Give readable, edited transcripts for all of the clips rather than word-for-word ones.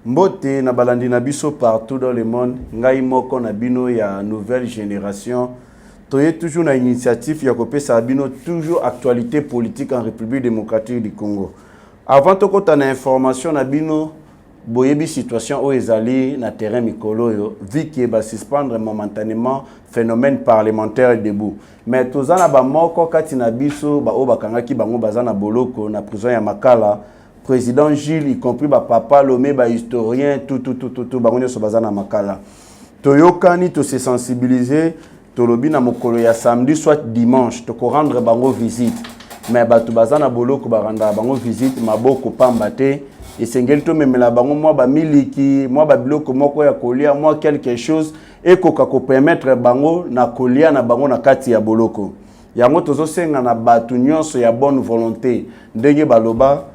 Mbote na balandi na biso partout dans le monde, ngai moko na bino ya nouvelle génération. Toye toujours na initiative ya kopesa bino toujours actualité politique en République démocratique du Congo. Avant to kota na information na bino boyebi situation o ezali na terrain mikolo yo vu que ba suspendre momentanément phénomène parlementaire debout. Mais tozana ba moko kati na biso ba o bakangaki bango bazana boloko na prison ya Makala. Président Gilles, y compris ba papa Lomé, ba historien, tout, bangonyo so bazana Makala. Toyokani, to se sensibiliser, to lobi na mokolo ya samedi, soit dimanche, to ko rendre bango visite. Mais ba to bazana boloko ba rendre bango visite, maboko pambate, et sengel to memela bango moi ba miliki, moi ba biloko moko ya kolia, moi quelque chose, et ko permettre bango na kolia na bango na kati ya boloko. Yango tozo senga na batu nyonso ya bonne volonté, ndenge baloba,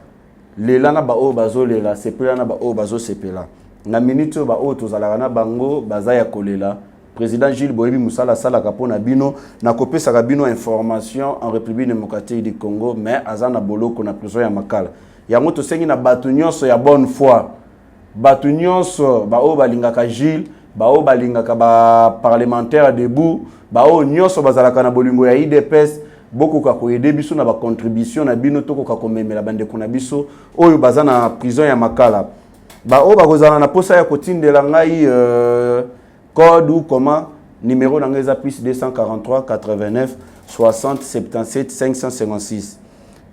lela na ba o bazo lela sepela na ba o bazo sepela na minute ba o tozalaka na bango baza ya kolela. Président Gilles Boyebi Musala sala kapona bino na kopesa ka bino information en République démocratique du Congo, mais azana boloko na prison ya Makala. Yango to sengi na batu nyonso ya bonne foi, batu nyonso ba o balingaka Gilles, ba o balingaka ba parlementaire debout, ba o nyonso bazalaka na bolingo ya IDPS. Beaucoup ka koyede biso na ba contribution na bino toko ka komemela bande kuna biso oyo baza na prison ya Makala. Ba o bakozana na posa ya kotindela ngai code ou comment numéro na ngai za plus 243 89 60 77 556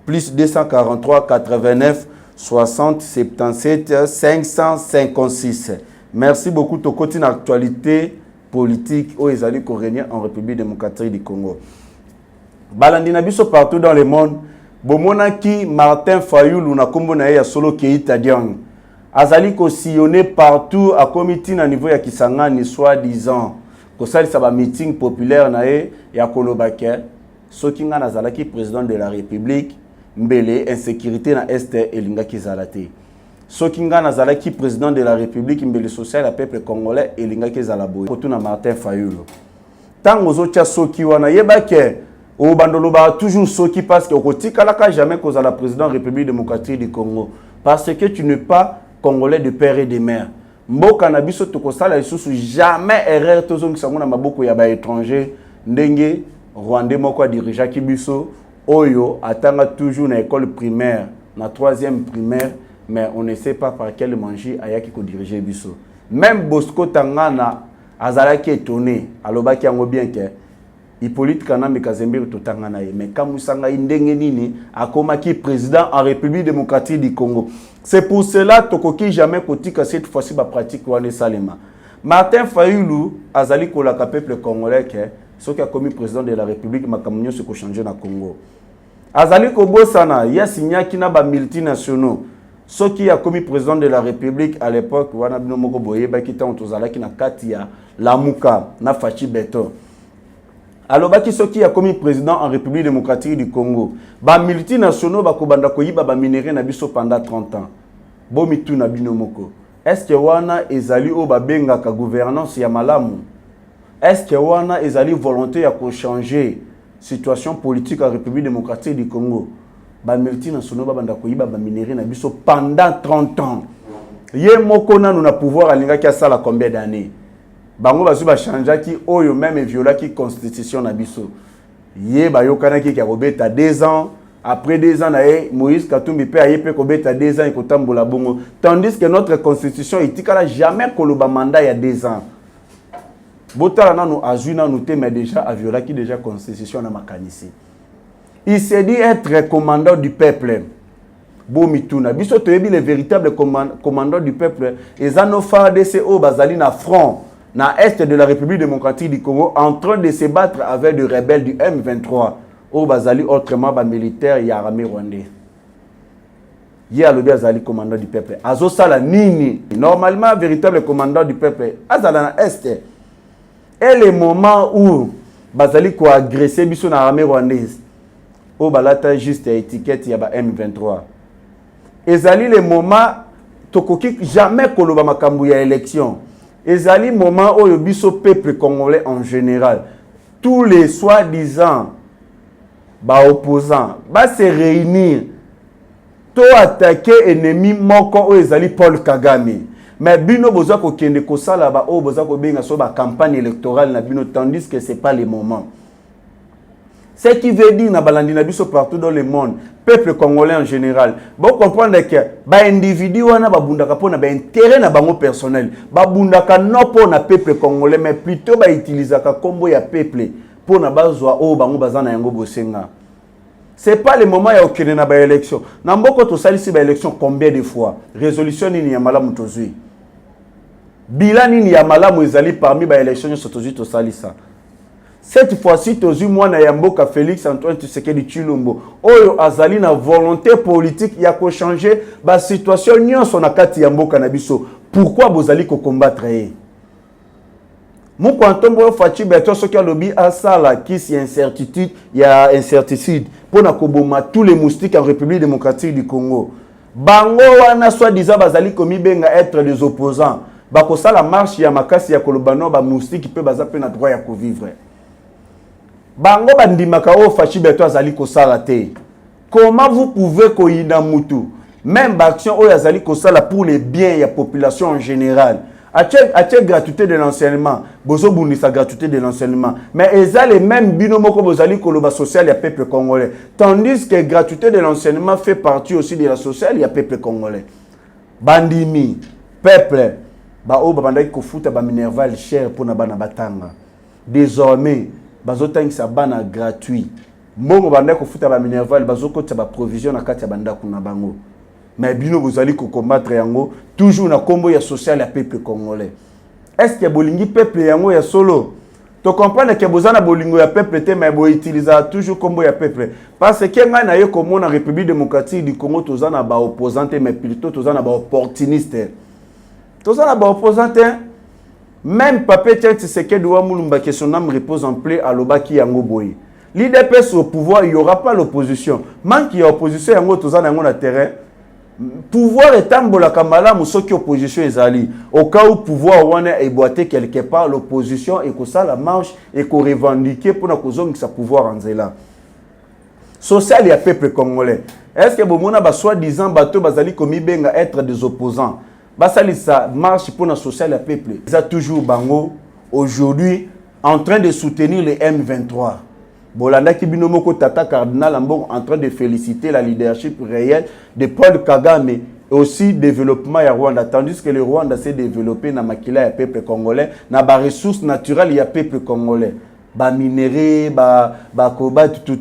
plus 243 89 60 77 556. Merci beaucoup to koti na actualité politique o ezali ko régner en République démocratique du Congo. Balandi na biso partout dans le monde, bomonaki Martin Fayulu na kombo na ya solo Keita Diang. Azali ko sillonner partout à comité na niveau ya Kisangani soi-disant. Ko sali sa ba meeting populaire na ya Kolobake. Soki nga nazalaki président de la République, mbele insécurité na est elinga kizalate. Soki nga nazalaki président de la République, mbele social à peuple congolais elinga kizalaboy. Kotu na Martin Fayulu. Tango zocha soki wana yebake au bandolo ba toujours ceux qui passent au kotika la jamais cause à la présidente République démocratique du Congo parce que tu n'es pas congolais de père et de mère. Mboka na biso to kosala lisusu jamais erreur tozo ngisango na maboko ya ba étranger ndenge Rwandais moko dirija ki biso oyo atanga toujours na école primaire na 3e primaire, mais on ne sait pas par quel manger ayaki ko diriger biso. Même Bosco Tangana azalaki étonné alobaki yango bien que Hippolyte Kanambe Kazembe totanga na ye, mais kamusanga indenge nini akomaki président en République démocratique du Congo. C'est pour cela tokoki jamais kotika cette fois-ci ba pratique wane salema. Martin Fayulu azali ko la peuple congolais que ce qui a commis président de la République makamunyo se ko changer na Congo. Azali ko bosana ya signaki na ba multinationaux. Ce qui a commis président de la République à l'époque wana bino moko boye ba kita ontozalaki na kati ya Lamuka na Fachi Beto. Alors, qui sont qui a commis président en République démocratique du Congo? Ba multinationaux ba kobanda koyiba ba minéré na biso pendant 30 ans. Bomitu na binomoko. Est-ce que wana ezali o ba benga ka gouvernance ya malamu? Est-ce que wana ezali volonté ya ko changer situation politique en République démocratique du Congo? Ba multinationaux ba banda koyiba ba minéré na biso pendant 30 ans. Ye moko na nous na pouvoir alinga ki asala combien d'années? Bango basu ba chanja ki oyo même viola ki constitution na biso. Ye ba yokana ki kobeta 2 ans, après 2 ans na Moïse Katumbi pe aye pe kobeta 2 ans e kotambola bongo. Tandis que notre constitution itikala jamais koloba mandat ya 2 ans. Botala nanu azuna nous te mais déjà a viola ki déjà constitution na makanisi. Il s'est dit être commandant du peuple. Bomituna biso toyebi le véritable commandant du peuple ezano FARDC o bazali na front na est de la République démocratique du Congo en train de se battre avec des rebelles du M23 au bazali autrement ba militaire ya armée rwandais. Ye alobi azali commandant du peuple. Azo sala nini? Normalement véritable commandant du peuple azala na est. Et le moment où bazali ko agresser biso na armée rwandaise au balata juste étiquette ya ba M23. Ezali le moment tokoki jamais koloba makambu ya élection. Ezali moment où le biso peuple congolais en général, tous les soi-disant opposants, va se réunir to attaquer ennemi moko o ezali Paul Kagame. Mais bino boza ko kende ko sala ba o boza ko benga so ba campagne électorale na bino tandis que c'est pas le moment. Ce qui veut dire na balandi na biso partout dans le monde, peuple congolais en général, bon comprendre que ba individu wana ba bundaka pona ba intérêt na bango personnel, ba bundaka non pona peuple congolais mais plutôt ba utilisaka kombo ya peuple pona bazwa o bango bazana yango bosenga. C'est pas le moment ya okene na ba élection. Na mboko to salisi ba élection combien de fois? Résolution ni ya malamu tozui. Bilan ni ya malamu ezali parmi ba élection so tozui to salisa. Cette fois-ci, tozu mwana ya mboka Félix Antoine Tshisekedi Tshilombo. Oyo azali na volonté politique ya ko changer ba situation nyonso na kati ya mboka na biso. Pourquoi bozali ko combattre ye? Mon kwantombo fachi beto soki alobi asala kisi ya incertitude ya incertitude pona koboma tous les moustiques en République démocratique du Congo. Bango wana soi-disant bazali komi benga être des opposants. Bako sala marche ya makasi ya kolobano ba moustique pe baza pe na droit ya ko vivre. Bango bandimaka o fachi beto azali ko sala te. Comment vous pouvez koyina mutu même action o azali ko sala pour les biens ya population en général. Ache gratuité de l'enseignement, bozo bundisa gratuité de l'enseignement, mais eza les mêmes binomo ko bozali koloba social ya peuple congolais. Tandis que gratuité de l'enseignement fait partie aussi de la sociale ya peuple congolais. Bandimi peuple ba o babandaki ko futa ba minerval cher pour na bana batanga. Désormais bazotangisa bana gratuit. Mbongo bandaki ko futa ba minerval bazokota ba provision na kati ya bandako na bango. Mais bino vous allez combattre yango toujours na combo ya social ya peuple congolais. Est-ce que bolingi peuple yango ya solo? To comprendre que bozana bolingo ya peuple te mais bo utiliser toujours combo ya peuple parce que nga na ye comme na République démocratique du Congo tozana ba opposante mais plutôt tozana ba opportuniste. Tozana ba opposante même Papé Tshisekedi wa Mulumba que son âme repose en paix à lobaki yango boy. L'IDPS au pouvoir, il y aura pas l'opposition. Manque il y a opposition yango tozana yango na terrain. Pouvoir est tambola kamala musoki opposition ezali au cas où pouvoir wana eboité quelque part l'opposition et que ça la marche et qu'on revendiquer pour na kozongi sa pouvoir en zela social ya peuple congolais. Est-ce que bomona ba soi-disant bato bazali komi benga être des opposants basali sa marche pour na social ya peuple ça toujours bango aujourd'hui en train de soutenir les M23. Bolanda Kibinomoko Tata Cardinal Ambon en train de féliciter la leadership réelle de Paul Kagame et aussi développement ya Rwanda. Tandis que le Rwanda s'est développé na makila ya peuple congolais, na ba ressources naturelles ya peuple congolais. Ba minéraux, ba koba tout.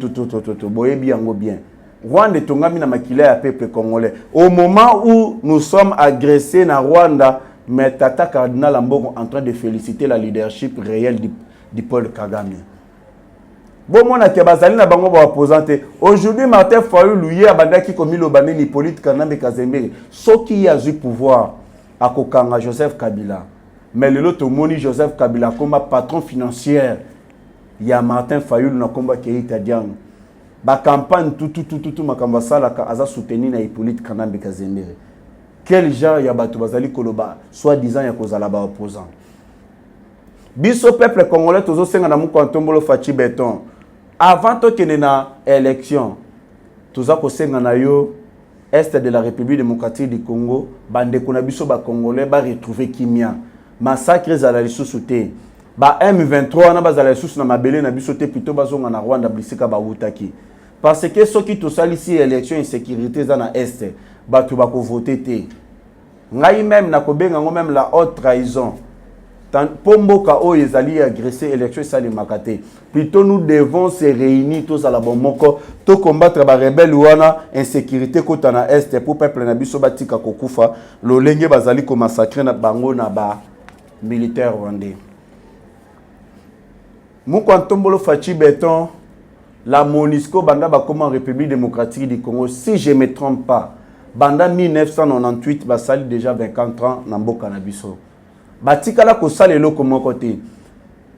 Boye bien bien. Rwanda tongami na makila ya peuple congolais. Au moment où nous sommes agressés na Rwanda, mais Tata Cardinal Ambon en train de féliciter la leadership réelle de Paul Kagame. Bon, mon a bazali na bango ba opposante. Aujourd'hui, Martin Fayulu hier bandaki komi lo baneni politique Kanambe Kazembe. Soki a eu pouvoir à kokanga Joseph Kabila. Mais le lot moni Joseph Kabila comme patron financier. Il y a Martin Fayulu na combat qui est italien. Ba campagne tout makamba sala ka aza soutenir na politique Kanambe Kazembe. Quel genre ya bato bazali koloba soit disant ya kozala ba opposant. Biso peuple congolais tozo senga na muko antombolo fachi beton. Avant que na élection, tous a kosenga na yo est de la République démocratique du Congo, bande konabiso ba congolais ba retrouver kimia. Massacre za la lisusuté. Ba M23 na bazala lisusu na mabele na biso te plutôt bazonga na Rwanda blisika ba wutaki. Parce que ceux qui to salisi élection insécurité za na est, ba tu ba ko voter te. Ngai même na kobenga ngo même la haute trahison. Pomboka o ezali agressé élection sali makate. Plutôt nous devons se réunir tous à la bomoko to combattre ba rebelle wana insécurité kota na est pour peuple na biso batika kokufa lolenge bazali ko massacrer na bango na ba militaire rwandais. Mukwantombolo fachi beton la MONUSCO banda ba comme en République démocratique du Congo si je me trompe pas banda 1998 basali déjà 24 ans na mboka na biso. Batikala ko salelo komo côté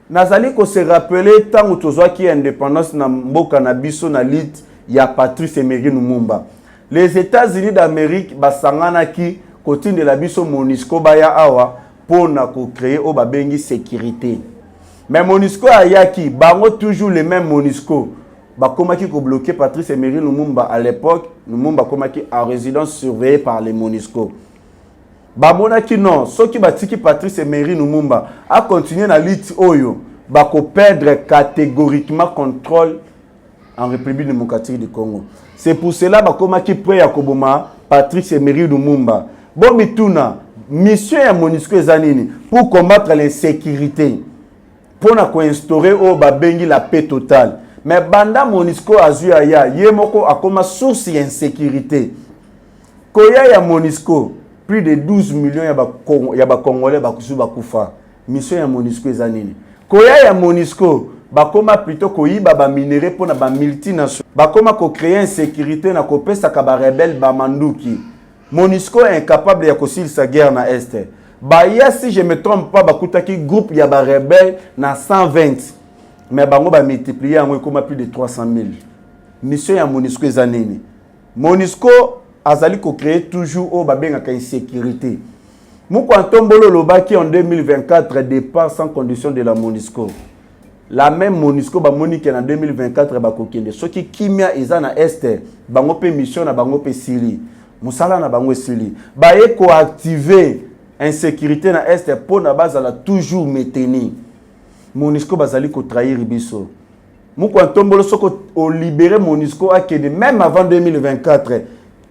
nazali ko se rappeler tant tozwa ki indépendance na mboka na biso na lit ya Patrice Emery Lumumba. Les États-Unis d'Amérique basangana ki côté de la biso MONUSCO baya awa pour na ko créer o babengi sécurité. Mais MONUSCO ayaki bango toujours les mêmes MONUSCO ba komaki ko bloquer Patrice Emery Lumumba à l'époque Lumumba komaki en résidence surveillée par les MONUSCO. Bamona ki non, ceux qui batiki Patrice Emery Lumumba a continué na lutte oyo, bako perdre catégoriquement contrôle en République démocratique du Congo. C'est pour cela bakoma ki prêt à koboma Patrice Emery Lumumba. Bon mituna, mission ya MONUSCO ezanini pour combattre l'insécurité. Pour na ko instaurer o babengi la paix totale. Mais banda MONUSCO azuya ya yemoko akoma source d'insécurité. Koya ya MONUSCO plus de 12 millions ya ba Congolais bakusu bakufa. Mission ya MONUSCO ezanini. Koya ya MONUSCO bakoma plutôt koyiba ba minéraux pour na ba multinationales. Bakoma ko créer insécurité na ko pesa ka ba rebelle ba manduki. MONUSCO est incapable de faire sa guerre na Est. Baya si je me trompe pas bakutaki groupe ya ba rebelle na 120. Mais bango ba multiplier en comme plus de 300 000. Mission ya MONUSCO ezanini. MONUSCO azali ko créer toujours au babenga ka insécurité. Mukwantombolo lobaki en 2024 départ sans condition de la MONUSCO. La même MONUSCO ba monique en 2024 ba kokende. Soki kimia eza na Est, bango pe mission na bango pe sili. Musala na bango sili. Ba ye ko activer insécurité na Est pour na bazala toujours maintenir. MONUSCO bazali ko trahir biso. Mukwantombolo soko o libérer MONUSCO akede même avant 2024.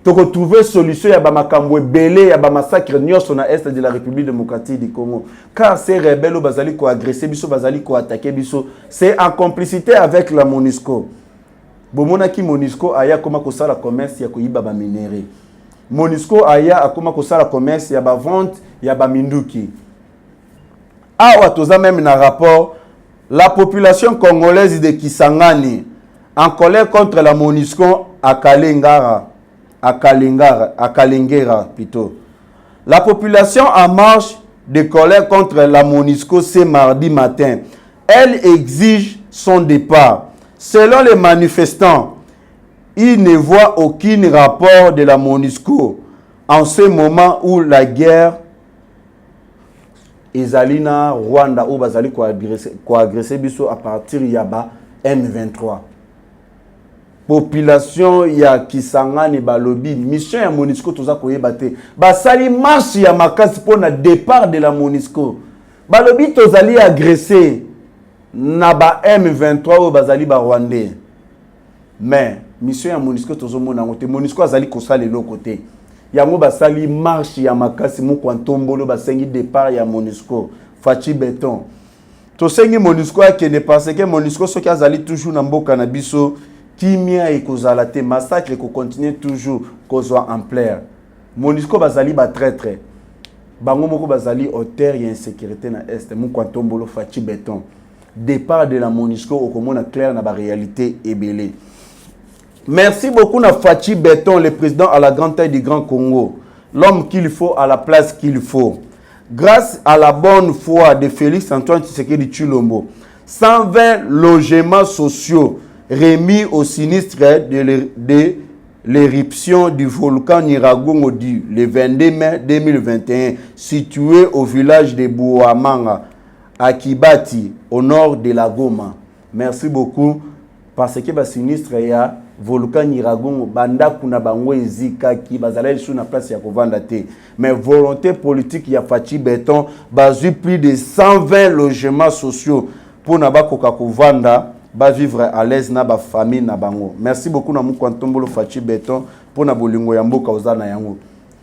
To retrouver solution ya ba makambo belé ya ba massacre nyonso na Est de la République démocratique du Congo. Car ces rebelles bazali ko agresser biso, bazali ko attaquer biso, c'est en complicité avec la MONUSCO. Bomona ki MONUSCO aya koma ko sala commerce ya ko yiba ba minéraux. MONUSCO aya akoma ko sala commerce ya ba vente ya ba minduki. Awa toza même na rapport la population congolaise de Kisangani en colère contre la MONUSCO à Kalengera plutôt. La population en marche de colère contre la MONUSCO ce mardi matin. Elle exige son départ. Selon les manifestants, ils ne voient aucun rapport de la MONUSCO en ce moment où la guerre ezalina Rwanda ou bazali ko agresser biso à partir yaba M23. Population ya Kisangani balobi mission ya MONUSCO toza koyeba te basali marche ya makasi pour na départ de la MONUSCO balobi tozali agresser na ba M23 ou bazali ba Rwandais mais mission ya MONUSCO tozomona ngote MONUSCO azali kosala eloko te yango basali marche ya makasi Mukwantombolo basengi départ ya MONUSCO Fachi Beton tosengi MONUSCO akende parce que MONUSCO soki azali toujours na mboka na biso kimia et kozala te massacre ko continue toujours kozwa ampleur. MONUSCO bazali ba traître. Bango moko bazali auteur ya insécurité na Est. Mukwantombolo Fachi Beton. Départ de la MONUSCO au komona clair na ba réalité ebelé. Merci beaucoup na Fachi Beton, le président à la grande taille du Grand Congo. L'homme qu'il faut à la place qu'il faut. Grâce à la bonne foi de Félix Antoine Tshisekedi Tshilombo, 120 logements sociaux remis au sinistre de l'éruption du volcan Nyiragongo le 22 mai 2021, situé au village de Bouamanga, à Kibati, au nord de la Goma. Merci beaucoup, parce que le sinistre est volcan Nyiragongo, banda kuna bango ezika ki bazala sur na place ya kovanda te. Mais volonté politique ya Fachi Beton, bazu plus de 120 logements sociaux pour na bakoka kovanda. Ba vivre à l'aise na ba famille na bango. Merci beaucoup na Mukwantombolo Fachi Beton pour na bolingo ya mboka ozana yango.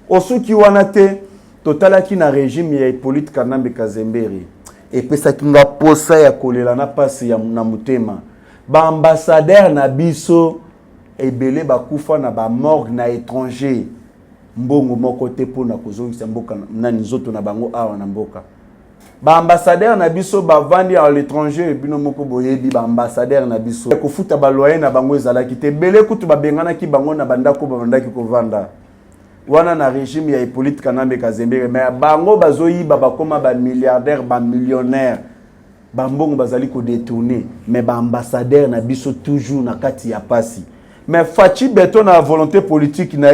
Osuki wana te totalaki na régime ya Hippolyte Kanambe Kazemberi. Et pesa kinga posa ya kolela na pasi ya na mutema. Ba ambassadeur na biso ebele bakufa na ba morgue na étranger. Mbongo moko te pour na kozongisa mboka na nzoto na bango awa na mboka. Ba ambassadeur na biso ba vandi à l'étranger bino moko boyebi ba ambassadeur na biso ko futa ba loyer na bango ezalaki te bele kutu ba bengana ki bango na bandako ba bandaki ko vanda wana na régime ya Hippolyte Kanambe Kazembere mais bango bazoyiba ba koma ba milliardaire ba millionnaire ba mbongo bazali ko détourner mais ba ambassadeur na biso toujours na kati ya pasi mais Fachi Beton na volonté politique na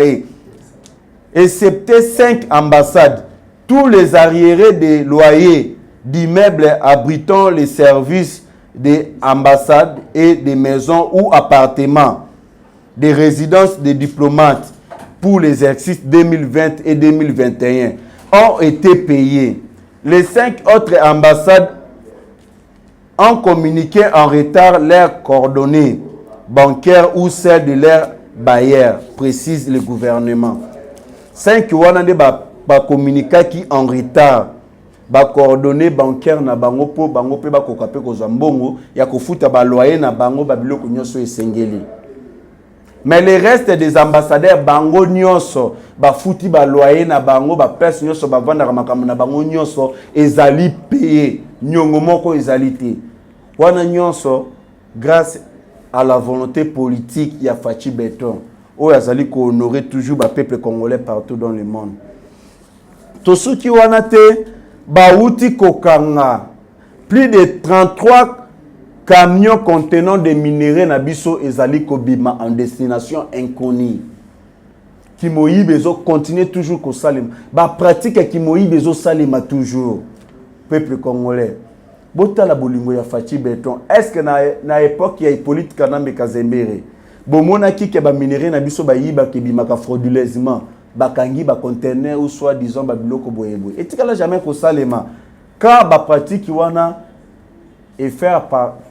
excepté 5 ambassades. Tous les arriérés des loyers d'immeubles abritant les services des ambassades et des maisons ou appartements, des résidences des diplomates pour les exercices 2020 et 2021 ont été payés. Les 5 autres ambassades ont communiqué en retard leurs coordonnées bancaires ou celles de leurs bailleurs, précise le gouvernement. 5 wanande ba communiqué qui en retard ba coordonnées bancaires na bango po bango pe ba kokape ko zambongo ya kofuta ba loyer na bango ba biloko nyonso esengeli. Mais le reste des ambassadeurs bango nyonso ba futi ba loyer na bango ba pèse nyonso ba vanda makambo na bango nyonso ezali payé nyongo moko ezali te. Wana nyonso grâce à la volonté politique ya Fachi Beton o yazali ko honorer toujours ba peuple congolais partout dans le monde. To suki wana te ba uti kokanga plus de 33 camions contenant des minéraux na biso ezali kobima en destination inconnue. Kimoyi bezo continue toujours ko salima. Ba pratique kimoyi bezo salima toujours. Peuple congolais. Bota la bolingo ya Fachi Beton. Est-ce que na époque ya Hippolyte Kanambe Kazembere bomona ki ke ba minéraux na biso ba yiba ke bimaka frauduleusement bakangi ba conteneur ou soit disons ba biloko boyeboy. Et tika la jamais ko salima. Quand ba pratique wana et faire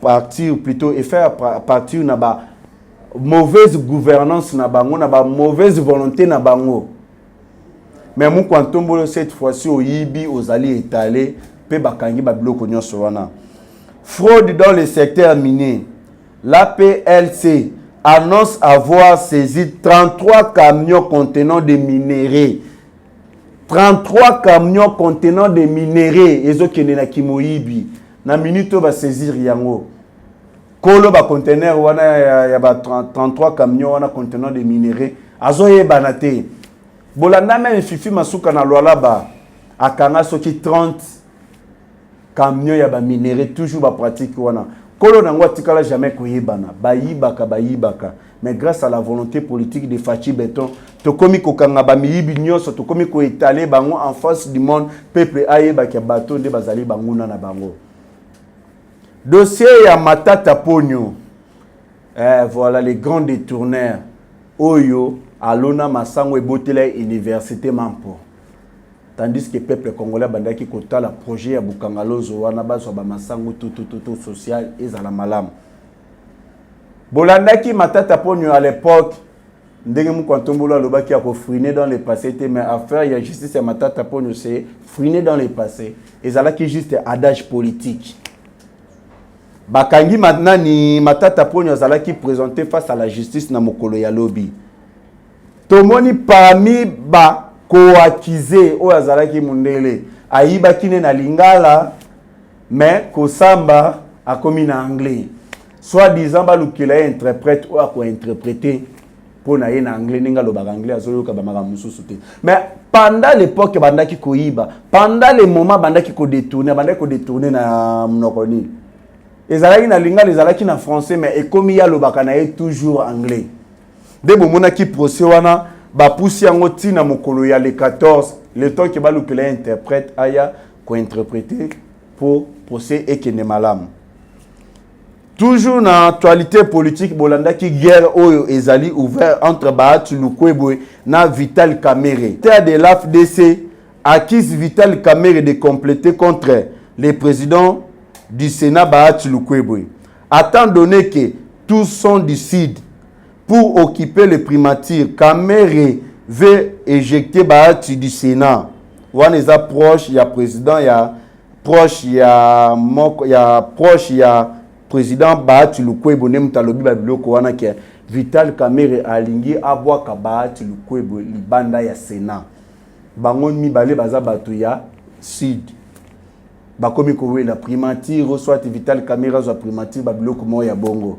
partir plutôt et faire partir na ba mauvaise gouvernance na bango na ba mauvaise volonté na bango. Mais mon kwantombolo cette fois-ci au yibi ozali étalé pe bakangi ba biloko nyonso wana. Fraude dans le secteur minier. L'APLC annonce avoir saisi 33 camions contenant des minéraux. 33 camions contenant des minéraux ezokende na Kimoyibi. Na minute ba saisir yango. Kolo ba conteneur wana ya ba 33 camions wana contenant des minéraux. Azoye banate. Bolanda même fifi masuka na lwala ba akanga soki 30 camions ya ba minéraux toujours ba pratique wana. Kolo nango tikala jamais koyebana. Bayibaka. Mais grâce à la volonté politique de Fachi Beton, to komi kokanga ba miyibi nyonso to komi ko étaler bango en face du monde peuple ayeba ke bato nde bazali banguna na bango. Dossier ya Matata Ponyo. Voilà les grands détourneurs. Oyo alona masango ebotela université Mampo. Tandis que le peuple congolais bandaki kotala projet ya Bukangalozo wana baso ba masango tout social ezala malam. Bolandaki Matata Ponyo à l'époque ndenge mu kwantombolo alobaki ya ko friner dans le passé mais affaire ya justice ya Matata Ponyo c'est friner dans le passé ezalaki juste adage politique. Bakangi maintenant ni Matata Ponyo azalaki présenté face à la justice na mokolo ya lobi. Tomoni parmi ba ko-accusé o azalaki mundele ayiba kine na lingala mais kosamba akomi na anglais. Soit disant ba lukela interprète ou ako interpréter pour na ye na anglais ninga lo ba anglais azoyoka ba maka mususu te. Mais pendant l'époque bandaki koyiba, pendant les moments bandaki ko détourner na mnokoni. Ezalaki na lingala ezalaki na français mais ekomi ya lobaka na ye toujours anglais. De bomona ki procès wana ba pousi yango tina mokolo ya le 14 le temps que ba lukela interprète aya ko interpréter pour procès ekene malam. Toujours dans l'actualité politique bolanda ki guerre oyo ezali ouvert entre Bahati Lukwebo na Vital Kamerhe. De l'AFDC accuse Vital Kamerhe de compléter contre le président du Sénat Bahati Lukwebo. Étant donné que tous sont du Sud pour occuper le primature, Kamerhe veut éjecter Bahati du Sénat. Wan eza proche ya président ya proche ya moko ya proche ya président Bahati Lukwebo nemtalobi ba biloko wana ke Vital Kamerhe alingi abwaka Bahati Lukwebo libanda ya Sénat. Bango mibale baza bato ya Sud. Bakomi kowe la primature soit Vital Kamerhe zo primature ba biloko mo ya bongo.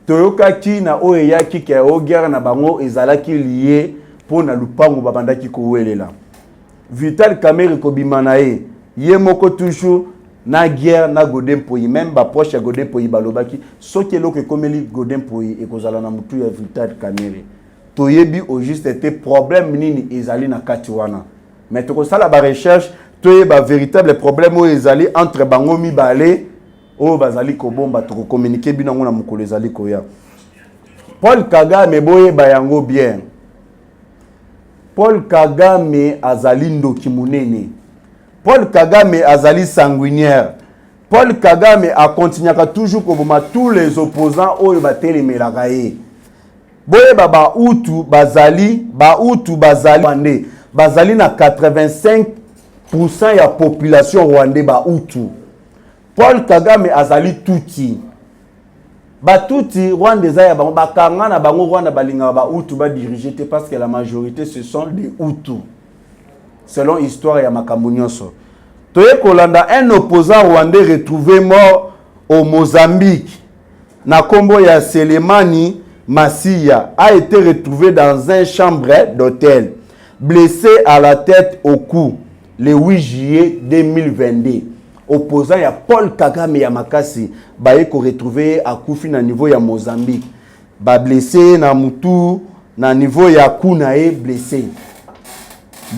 Toyoka ki na oyo yaki ke o guerre na bango ezalaki lié pour na lupango babandaki kowelela. Vital Kamerhe kobima na ye moko toujours na guerre na Godin Poyi même ba proche ya Godin Poyi balobaki soki eloko komeli Godin Poyi ekozala na mutu ya Vital Kamerhe. Toyebi au juste était problème nini ezali na kati wana. Mais to ko sala ba recherche toyeba véritable problème o ezali entre bango mibale o bazali ko bomba to ko communiquer binango na mukolo ezali ko ya. Paul Kagame boye ba yango bien. Paul Kagame azali ndoki munene. Paul Kagame azali sanguinaire. Paul Kagame a continué toujours comme tous les opposants oyo batelemelaka ye. Boye baba utu bazali rwandais. Bazali na 85% ya population rwandais ba utu. Paul Kagame azali tuti. Batuti Rwanda ya bango bakanga na bango Rwanda balinga ba utu ba diriger parce que la majorité ce sont des Hutus. Selon histoire ya makambo nyonso. Toye kolanda un opposant rwandais retrouvé mort au Mozambique. Na kombo ya Selemani Massia a été retrouvé dans une chambre d'hôtel, blessé à la tête au cou le 8 juillet 2022. Opposant ya Paul Kagame ya makasi baye ko retrouver à Koufi na niveau ya Mozambique. Ba blessé na mutu na niveau ya Kunae blessé.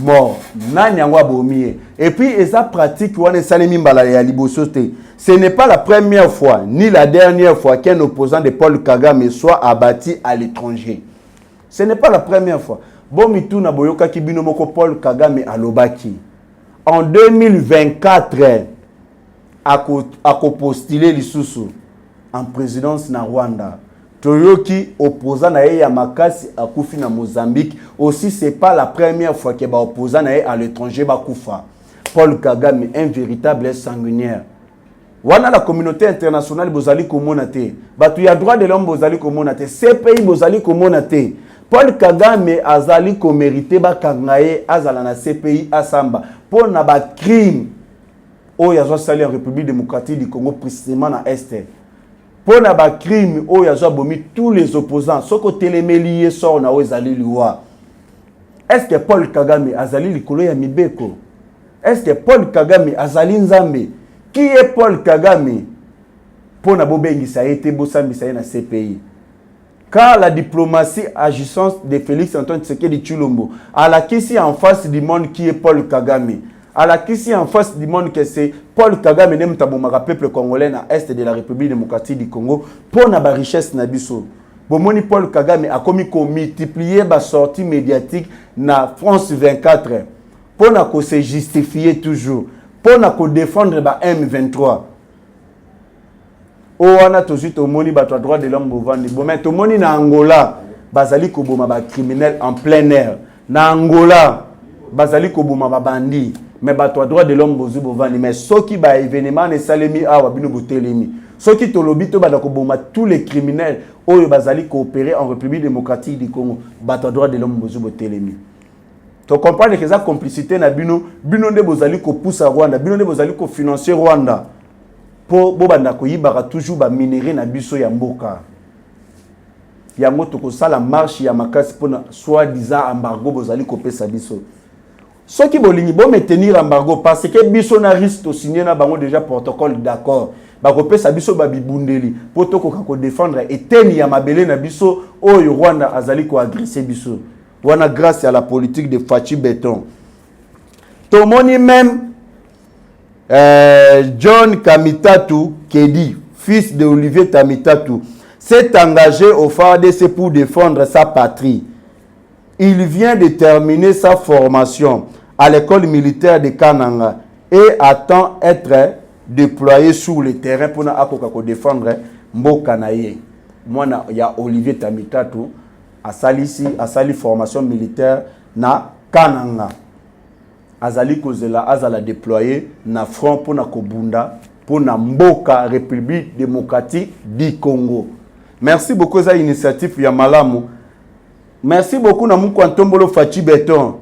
Mort. Nani angwa bomie. Et puis esa pratique wana salemi mbala ya liboso te. Ce n'est pas la première fois ni la dernière fois qu'un opposant de Paul Kagame soit abattu à l'étranger. Ce n'est pas la première fois. Bomitu na boyoka kibino moko Paul Kagame alobaki. En 2024 ako postuler lisusu en présidence na Rwanda. Toyoki opposant na ya makasi akufi na Mozambique. Aussi c'est pas la première fois que ba opposant na à l'étranger ba kufa. Paul Kagame un véritable sanguinaire. Wana la communauté internationale bozali komona te. Batu ya droit de l'homme bozali komona te. Ces pays bozali komona te. Paul Kagame azali ko mérité ba kangaye azala na CPI asamba pour na ba crime o ya zo sali en République démocratique du Congo précisément na Est. Pour na ba crime o ya zo bomi tous les opposants soko telemelié sort na o ezali liwa. Est-ce que Paul Kagame azali likolo ya mibeko? Est-ce que Paul Kagame azali nzambe? Qui est Paul Kagame? Pour na bobengisa été bosambisa na CPI. Car la diplomatie agissante de Félix Antoine Tshisekedi Tshilombo à la question en face du monde qui est Paul Kagame. À la question en face du monde que c'est Paul Kagame nem tabomaka peuple congolais na est de la République démocratique du Congo pour na ba richesse na biso. Bomoni Paul Kagame a commis ko multiplier ba sortie médiatique na France 24 pour na ko se justifier toujours pour na ko défendre ba M23. Owana tozuit omoni ba droit de l'homme bovandi. Bon mais tomoni na Angola bazali ko boma ba criminel en plein air. Na Angola bazali ko boma ba bandi. Mais bato droit de l'homme bozu bovani mais soki ba événement ne salemi awa bino botelemi soki tolobi to bada ko boma tous les criminels oyo bazali coopérer en République démocratique du Congo bato droit de l'homme bozu botelemi to comprendre que ça complicité na bino nde bozali ko poussa Rwanda bino nde bozali ko financer Rwanda po bobanda ko yibaka toujours ba minerai na biso ya mboka yango to ko sala marche ya makasi pona soi-disant embargo bozali ko pesa biso. Ceux qui veulent maintenir l'embargo parce que biso na risque de signer na bango déjà protocole d'accord. Ba ko pesa biso ba bibundeli pour to ko défendre et teni ya mabele na biso oyo Rwanda azali ko agresser biso. Wana grâce à la politique de Fachi Béton. Tomoni même John Kamitatu Kedi, fils de Olivier Tamitatu, s'est engagé au FARDC pour défendre sa patrie. Il vient de terminer sa formation à l'école militaire de Kananga et attend être déployé sur le terrain pour défendre Mboka naye. Moi, il y a Olivier Tamitatu à sali formation militaire na Kananga. Azali kozela azala déployé na front pour na kobunda pour na Mboka République démocratique du Congo. Merci beaucoup za initiative ya malamu. Merci beaucoup na Mukwantombolo Fachi Béton.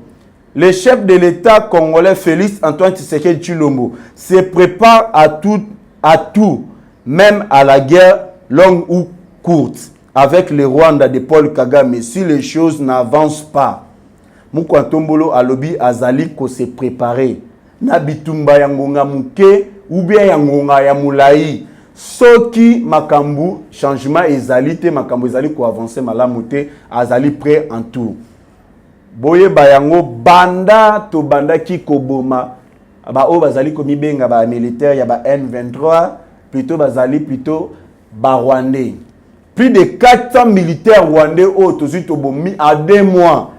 Le chef de l'État congolais Félix Antoine Tshisekedi Tshilombo se prépare à tout, même à la guerre longue ou courte, avec le Rwanda de Paul Kagame si les choses n'avancent pas. Mukwantombolo alobi azali ko se préparer. Na bitumba ya ngonga muke ou bien ya ngonga ya mulai. Soki makambu changement ezali te makambu ezali ko avancer malamu te azali prêt en tout. Boye bayango banda to banda ki koboma ba o bazali ko mibenga ba militaire ya ba M23 plutôt bazali plutôt ba rwandais. Plus de 400 militaires rwandais au tozi to bomi à 2 mois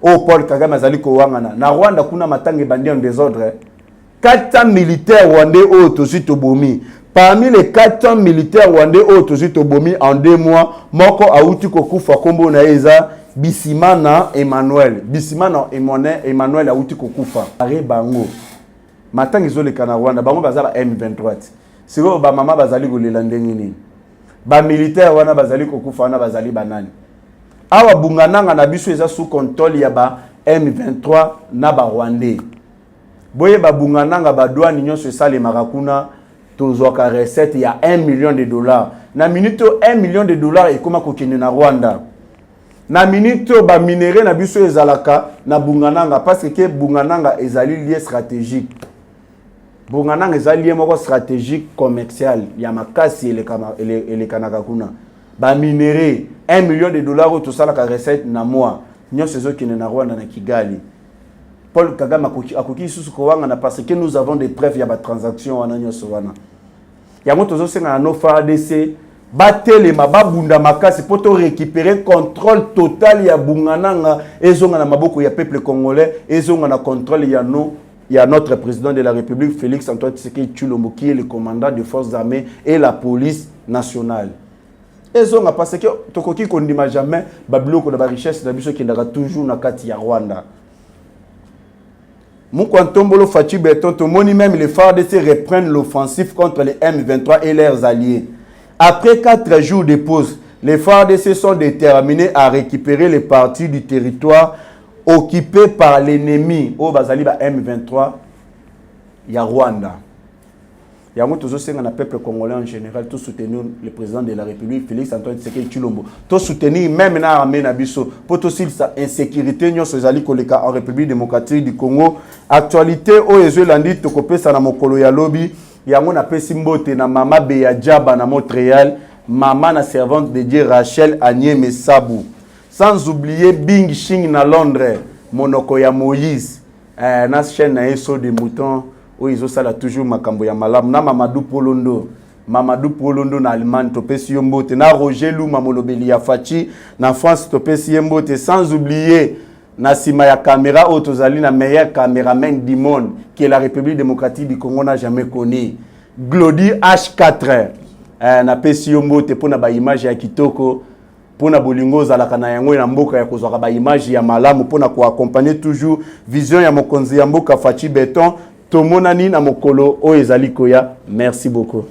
o Paul Kagame azali ko wangana na Rwanda kuna matanga bandi en désordre 400 militaires rwandais au Tosito Bomi. Parmi les 400 militaires rwandais au Tosito Bomi en 2 mois, moko auti kokufa kombo na eza Bisimana Emmanuel. Bisimana Emmanuel auti kokufa. Are bango. Matanga izoleka na Rwanda, bango bazala M23. Siko ba mama bazali kolela ndenge nini. Ba militaire wana bazali kokufa wana bazali banani. Awa bungananga na biso eza sous contrôle ya ba M23 na ba Rwandais. Boye ba bungananga ba douane nyonso esale marakuna tozoka recette ya 1 million de dollars. Na minute 1 million de dollars ekoma kokende na Rwanda. Na minute ba minéraux na biso ezalaka na bungananga parce que bungananga ezali lié stratégique. Bungananga ezali lié moko stratégique commercial ya makasi ele kanaka kuna. Ba minéraux 1 million de dollars tout ça la recette na mois. Nyonso ezokende na Rwanda na Kigali. Paul Kagame akoki susu ko wanga na parce que nous avons des preuves ya ba transaction wana nyonso wana. Ya moto zo senga no FARDC batele mababunda makasi poto récupérer contrôle total ya bungananga ezonga na maboko ya peuple congolais ezonga na contrôle ya notre président de la République Félix Antoine Tshisekedi Tshilombo qui est le commandant des forces armées et la police nationale. Ezonga parce que tokoki kondima jamais babiloko na ba richesse na biso kindaka toujours na kati ya Rwanda. Moukwantombolo Fachi Beton, Tomoni même les FARDC reprennent l'offensive contre les M23 et leurs alliés. Après 4 jours de pause, les FARDC sont déterminés à récupérer les parties du territoire occupées par l'ennemi. Au Bazaliba M23, il y a Rwanda. Il y a un peuple congolais en général, tout soutenir le président de la République, Félix Antoine Tshisekedi Tshilombo. Tout soutenir même dans l'armée Nabiso. Pour tout ça, insécurité, nous sommes en République démocratique du Congo. Actualité, au Ezolandi, Tokopé, Sanamokolo Yalobi, il y a un peu Simbote, na Mama Beya Djaba, na Montréal, Maman, la servante de Dieu Rachel Agné Messabou. Sans oublier Bing Shing na Londres, Monoko ya Moïse, na chaîne na Eso de Mouton. Oui, ils ont toujours makambo ya malam na Mamadou Polondo na Allemagne topesi yombote na Roger Lou Mamolobeli ya Fachi na France topesi yombote sans oublier na sima ya caméra autozali na meilleur caméraman du monde que la République démocratique du Congo n'a jamais connu. Glody H4 na pesi yombote pona ba image ya kitoko pona bolingo zalaka na yango na mboka ya kozwaka ba image ya malamu pona ko accompagner toujours vision ya mokonzi ya mboka Fachi Beton. Tomonani na mokolo o ezali koya. Merci beaucoup.